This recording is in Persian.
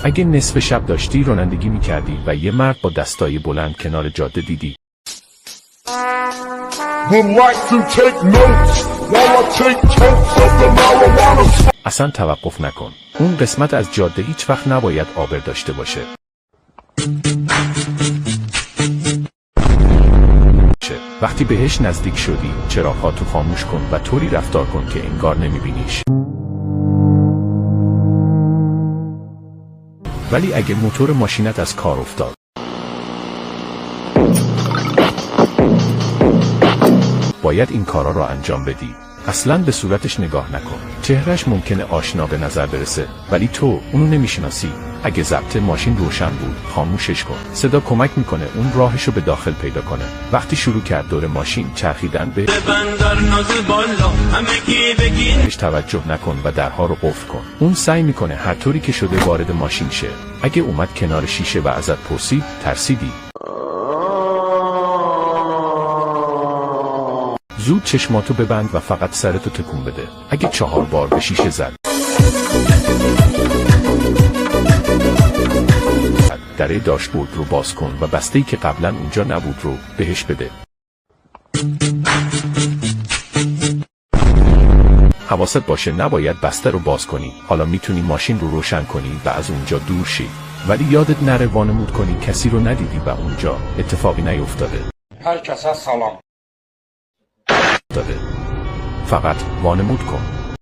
اگه نصف شب داشتی رانندگی میکردی و یه مرد با دستای بلند کنار جاده دیدی، اصلا توقف نکن. اون قسمت از جاده هیچ وقت نباید آبر داشته باشه. وقتی بهش نزدیک شدی چراغ‌هاتو خاموش کن و طوری رفتار کن که انگار نمیبینیش. ولی اگه موتور ماشینت از کار افتاد، باید این کارا رو انجام بدی. اصلاً به صورتش نگاه نکن. چهرش ممکنه آشنا به نظر برسه ولی تو اونو نمیشناسی. اگه ضبط ماشین روشن بود خاموشش کن. صدا کمک میکنه اون راهشو به داخل پیدا کنه. وقتی شروع کرد دور ماشین چرخیدن بهش توجه نکن و درها رو قفل کن. اون سعی میکنه هر طوری که شده وارد ماشین شه. اگه اومد کنار شیشه و ازت پرسید ترسیدی. زود چشماتو ببند و فقط سرتو تکون بده. اگه 4 بار به شیشه زد، دره داشبورد رو باز کن و بسته‌ای که قبلا اونجا نبود رو بهش بده. حواست باشه نباید بسته رو باز کنی. حالا میتونی ماشین رو روشن کنی و از اونجا دور شی. ولی یادت نره وانمود کنی کسی رو ندیدی و اونجا اتفاقی نیفتاده. هر کسا سلام. فقط وانمود کن.